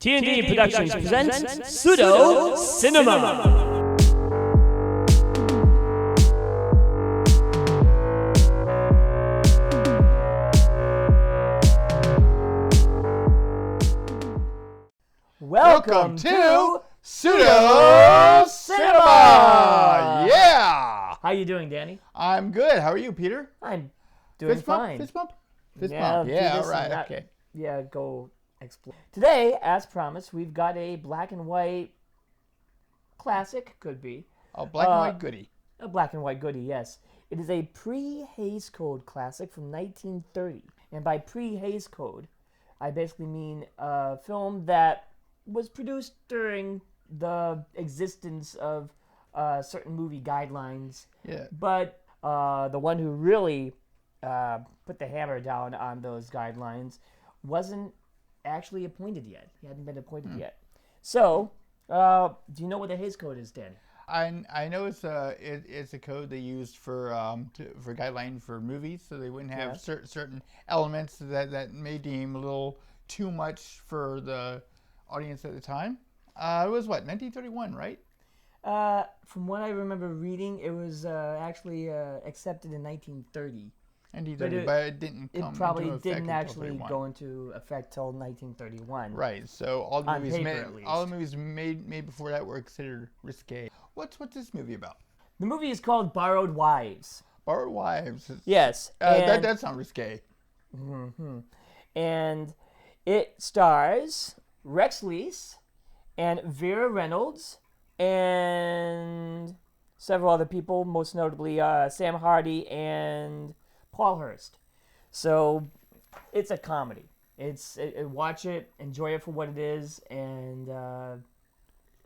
T&D Productions presents Pseudo Cinema. Welcome to Pseudo Cinema. Yeah. How you doing, Danny? I'm good. How are you, Peter? I'm doing Fist bump? fine. Fist bump? Fist Yeah, bump. do Yeah, this all right. and that. Okay. Yeah, go explore. Today, as promised, we've got a black and white classic, could be. Oh, black and white goodie. A black and white goodie, yes. It is a pre-Hays Code classic from 1930. And by pre-Hays Code, I basically mean a film that was produced during the existence of certain movie guidelines. Yeah. But the one who really put the hammer down on those guidelines wasn't actually appointed yet. He hadn't been appointed yet. So, do you know what the Hays Code is, Dan? I know it's a code they used for guideline for movies, so they wouldn't have certain elements that may deem a little too much for the audience at the time. It was what, 1931, right? From what I remember reading, it was actually accepted in 1930. 1930, but it didn't come It probably into effect didn't until actually 31. go into effect till 1931. Right. So all the On movies paper, at least. all the movies made before that were considered risque. What's this movie about? The movie is called Borrowed Wives. Borrowed Wives. Yes. That's not risque. And it stars Rex Lees and Vera Reynolds and several other people, most notably Sam Hardy and Paul Hurst. So it's a comedy. Watch it, enjoy it for what it is, and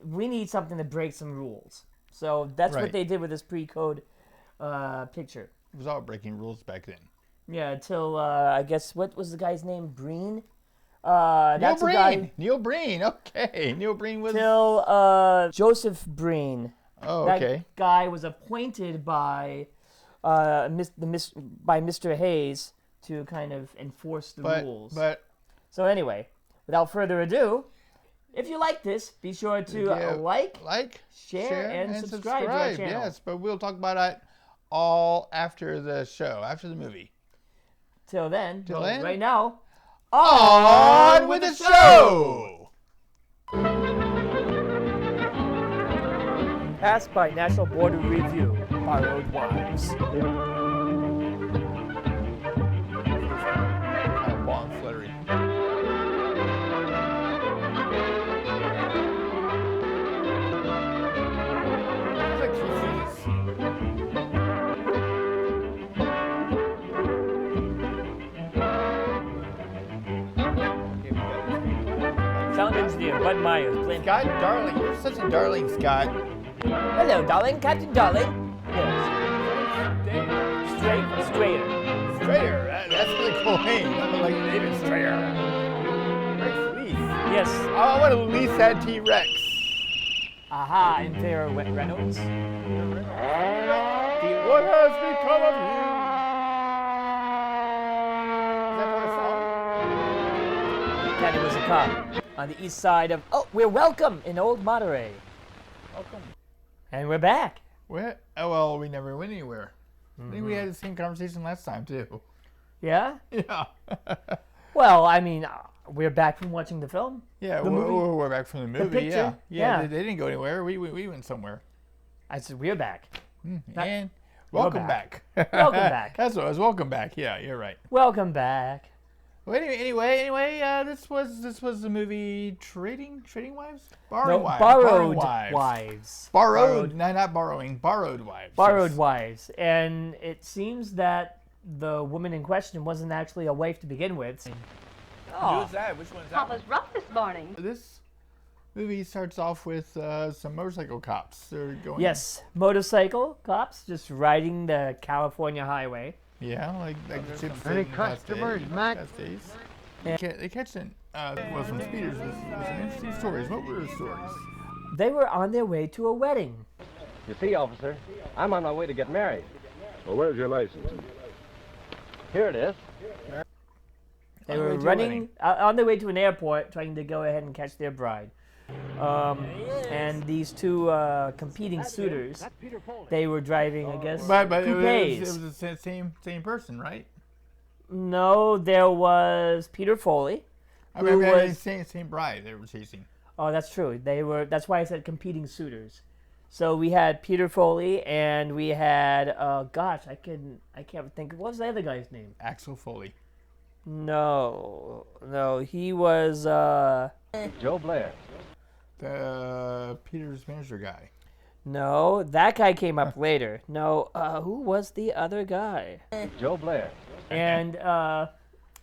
we need something to break some rules. So that's what Right. they did with this pre-code picture. It was all breaking rules back then. Yeah, until I guess what was the guy's name? Breen. That's Neil a guy. Breen. Neil Breen. Okay. Neil Breen was. Till Joseph Breen. Oh, That okay. guy was appointed by Mr. Hayes to kind of enforce the rules. But So anyway, without further ado, if you like this, be sure to like, share, and subscribe to our channel. Yes, but we'll talk about it all after the show, after the movie. Till then, then? right now, On with the show! Passed by National Board of Review, Borrowed Wives. Kind of long fluttery. It's like 3 Cs. Okay, we got this. Sound engineer Bud Myers playing. Scott, darling, you're such a darling, Scott. Hello, darling, Captain Darling. Yes. Straighter. Strayer, that's a really cool name. I'm like David Strayer. Rex Lees. Yes. I want to lease that T-Rex. Aha, and Vera Reynolds. What has become of you? Is that what Daddy was a cop on the east side of. Oh, we're welcome in Old Monterey. Welcome. And we're back. What? Oh, well, we never went anywhere. I think we had the same conversation last time, too. Yeah? Yeah. Well, I mean, we're back from watching the film. Yeah, The movie? we're back from the movie. picture? Yeah. Yeah. They didn't go anywhere. We went somewhere. I said, we're back. And welcome back. back. Welcome back. That's what it was. Welcome back. Yeah, you're right. Welcome back. Well, anyway, this was the movie Trading Wives? Borrowing Wives. Borrowed Wives. Wives. Borrowed, no, not borrowing. Borrowed Wives. Borrowed Yes. Wives. And it seems that the woman in question wasn't actually a wife to begin with. Who's that? Which one's that? Papa's rough this morning. This movie starts off with some motorcycle cops. They're going. Yes, motorcycle cops just riding the California highway. Yeah, like chips. Any customers, Mac? They catch some speeders with some interesting stories. What were the stories? They were on their way to a wedding. You see, officer, I'm on my way to get married. Well, where's your license? Here it is. They were running on their way to an airport, trying to go ahead and catch their bride. And these two competing suitors, they were driving, I guess, but coupes. it was the same person, right? No, there was Peter Foley. I mean, same bride they were chasing. Oh, that's true. That's why I said competing suitors. So we had Peter Foley, and we had I can't think. What was the other guy's name? Axel Foley. No, he was Joe Blair. The Peter's manager guy. No, that guy came up later. No, who was the other guy? Joe Blair. And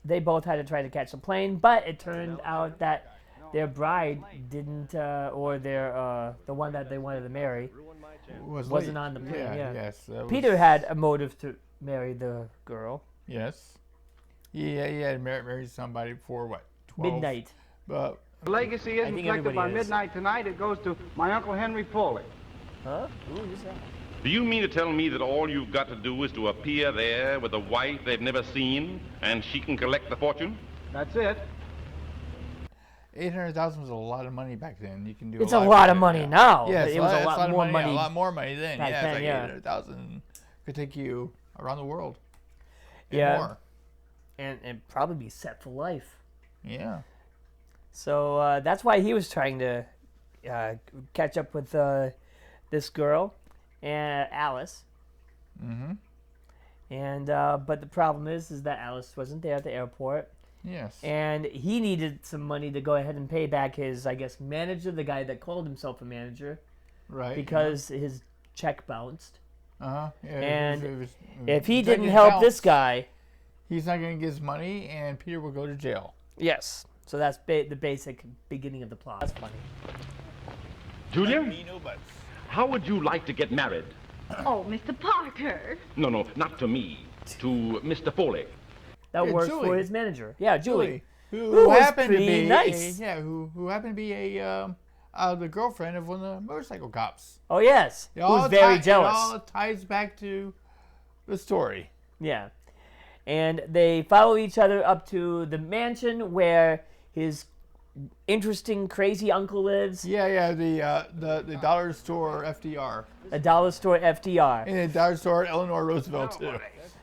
they both had to try to catch the plane, but it turned out that their bride didn't, or the one that they wanted to marry, wasn't on the plane. Yeah. Yes. Peter had a motive to marry the girl. Yes. He had married somebody for what? 12? Midnight. But The legacy isn't collected by midnight tonight. It goes to my Uncle Henry Foley. Huh? Who's that? Do you mean to tell me that all you've got to do is to appear there with a wife they've never seen, and she can collect the fortune? That's it. $800,000 was a lot of money back then. You can do. It's a lot of money now. Yeah, it was a lot more money. A lot more money then. Back Yeah, then, it's like yeah. 800,000 could take you around the world. And Yeah. more. And probably be set for life. Yeah. So that's why he was trying to catch up with this girl, Alice. Mm-hmm. And but the problem is that Alice wasn't there at the airport, Yes. and he needed some money to go ahead and pay back his, I guess, manager, the guy that called himself a manager, Right. because his check bounced. Yeah, And if he didn't help this guy, he's not going to get his money, and Peter will go to jail. yes. So that's the basic beginning of the plot. That's funny. Julia, how would you like to get married? Oh, Mr. Parker. No, not to me. To Mr. Foley. That Yeah, works Julie. for his manager. Yeah, Julie. Who was happened to pretty be nice. who happened to be the girlfriend of one of the motorcycle cops. Oh yes, who's very jealous. It all ties back to the story. Yeah. And they follow each other up to the mansion where his interesting, crazy uncle lives. Yeah, the dollar store FDR. A dollar store FDR. And the dollar store Eleanor Roosevelt too.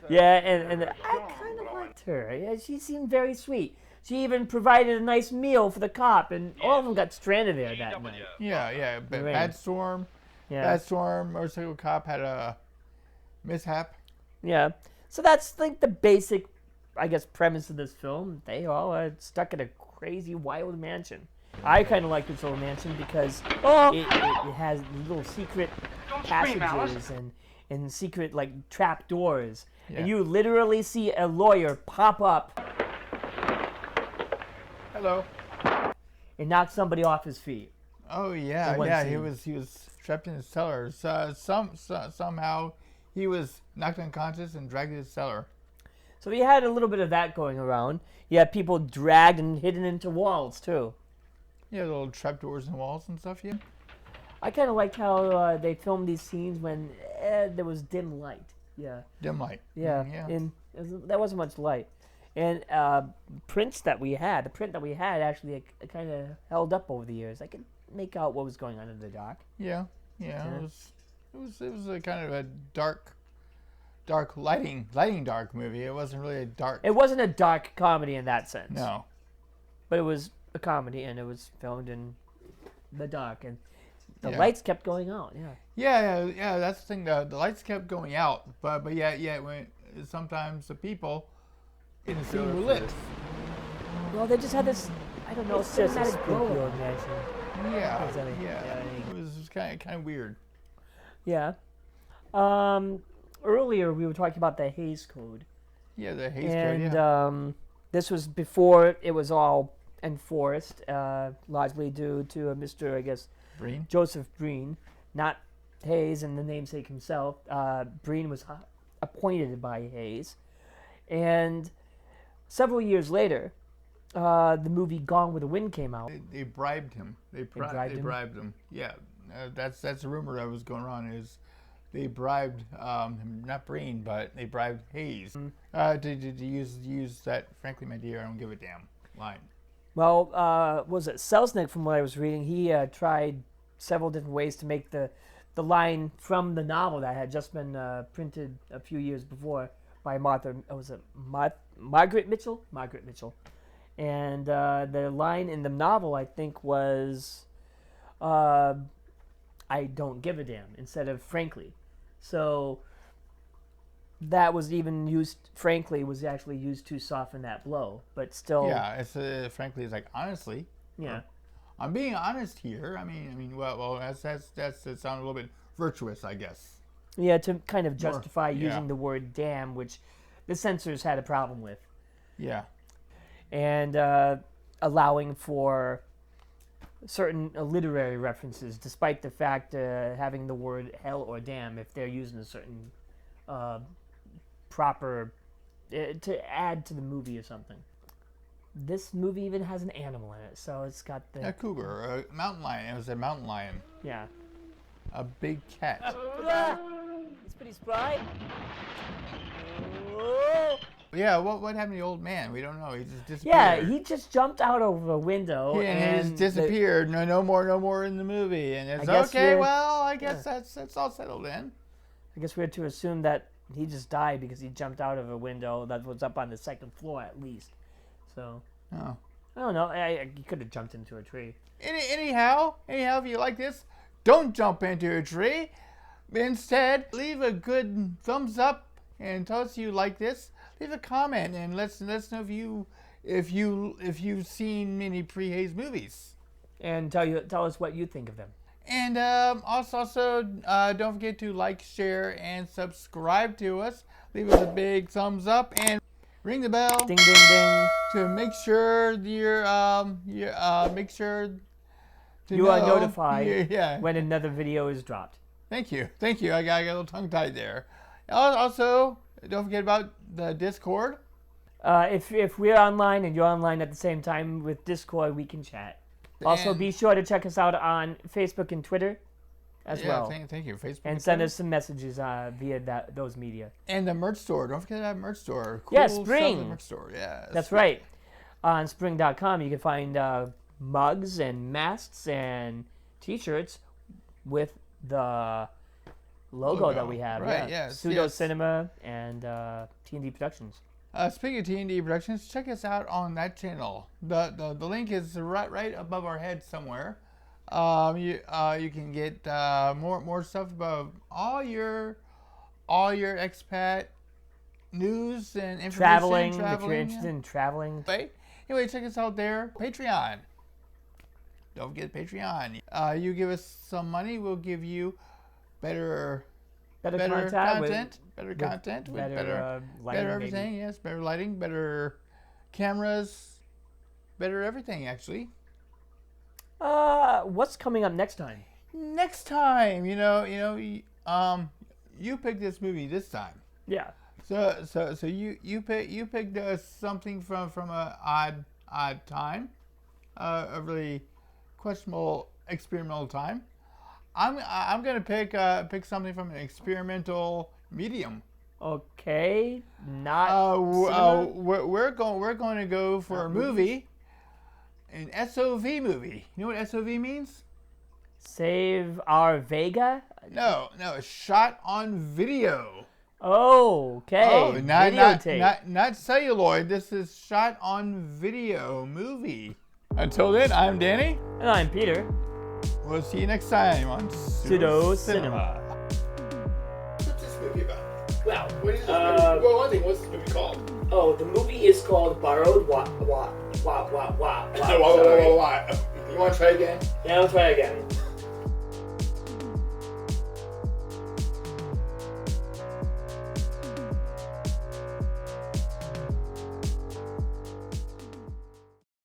Yeah, and I kind of liked her. Yeah, she seemed very sweet. She even provided a nice meal for the cop, and all of them got stranded there that night. Yeah. Bad Storm. Yeah. Bad Storm motorcycle cop had a mishap. Yeah. So that's like the basic, I guess, premise of this film. They all are stuck in a crazy, wild mansion. I kind of like this little mansion because it has little secret passages and secret like trap doors. Yeah. And you literally see a lawyer pop up Hello. and knock somebody off his feet. Oh In yeah, one yeah. scene. He was trapped in his cellar. Somehow he was knocked unconscious and dragged to his cellar. So you had a little bit of that going around. You had people dragged and hidden into walls too. Yeah, little trapdoors in walls and stuff. Yeah. I kind of liked how they filmed these scenes when there was dim light. Yeah. Dim light. Yeah, Yeah. and there wasn't much light. And the print that we had actually kind of held up over the years. I could make out what was going on in the dark. Yeah. It was a kind of a dark lighting dark movie. It wasn't really a dark. It wasn't a dark comedy in that sense. No. But it was a comedy, and it was filmed in the dark, and the Yeah. lights kept going out. Yeah. Yeah. That's the thing. The lights kept going out, but when sometimes the people in the scene were lit. Well, they just had this. I don't know. Cinematic glow mansion. Yeah. Exactly. Yeah. It was kind of weird. Yeah. Earlier we were talking about the Hays Code. Yeah, the Hays Code. And Yeah. this was before it was all enforced, largely due to Mr. I guess Breen. Joseph Breen, not Hayes and the namesake himself. Breen was appointed by Hayes, and several years later, the movie Gone with the Wind came out. They bribed him. They bribed him. Yeah, that's a rumor that was going on. Is they bribed not Breen, but they bribed Hayes to use that. Frankly, my dear, I don't give a damn line. Well, was it Selznick? From what I was reading, he tried several different ways to make the line from the novel that had just been printed a few years before by Margaret Mitchell? Margaret Mitchell. And the line in the novel, I think, was, I don't give a damn, instead of frankly. So that was even used, frankly, was actually used to soften that blow. But still... Yeah, it's frankly, it's like, honestly. Yeah. I'm being honest here. I mean, well, that sounds a little bit virtuous, I guess. Yeah, to kind of justify using the word damn, which the censors had a problem with. Yeah. And allowing for certain literary references, despite the fact having the word hell or damn, if they're using a certain proper... to add to the movie or something. This movie even has an animal in it, so it's got the... A cougar, a mountain lion. It was a mountain lion. Yeah. A big cat. He's pretty spry. Yeah, what happened to the old man? We don't know. He just disappeared. Yeah, he just jumped out of a window and he just disappeared. No more in the movie. And it's okay. Well, I guess that's all settled in. I guess we had to assume that he just died because he jumped out of a window that was up on the second floor at least. So, I don't know. He could have jumped into a tree. Anyhow, if you like this, don't jump into a tree. Instead, leave a good thumbs up and tell us you like this. Leave a comment and let's know if you've seen many pre-Hayes movies. And tell us what you think of them. And also don't forget to like, share, and subscribe to us. Leave us a big thumbs up and ring the bell. Ding ding ding. To make sure you are notified when another video is dropped. Thank you. I got a little tongue-tied there. Also, don't forget about the Discord. If we're online and you're online at the same time with Discord, we can chat. Also, be sure to check us out on Facebook and Twitter as well. Thank you. Facebook and send us some messages via those media. And the merch store. Don't forget that merch store. Cool Spring. Stuff, the merch store. Yeah, that's right. On spring.com, you can find mugs and masks and T-shirts with the logo that we have. Right, yes. Pseudo Cinema and T&D Productions. Speaking of T&D Productions, check us out on that channel. The link is right above our head somewhere. You can get more stuff about all your expat news and information. Traveling, if you're interested in traveling. Right? Anyway, check us out there. Patreon. Don't forget Patreon. You give us some money, we'll give you better content, better everything. Maybe. Yes, better lighting, better cameras, better everything. Actually. What's coming up next time? Next time, you picked this movie this time. Yeah. So you picked something from a odd time, a really questionable experimental time. I'm gonna pick something from an experimental medium. Okay, not. We're going to go for a movie, an SOV movie. You know what SOV means? Save Our Vega? No, shot on video. Oh, okay. Oh, not celluloid. This is shot on video movie. Until then, I'm Danny. And I'm Peter. We'll see you next time on Pseudo Cinema. What's this movie about? Well, what is this movie? Well, one thing, what's this movie called? Oh, the movie is called Borrowed What? You want to try again? Yeah, I'll try again.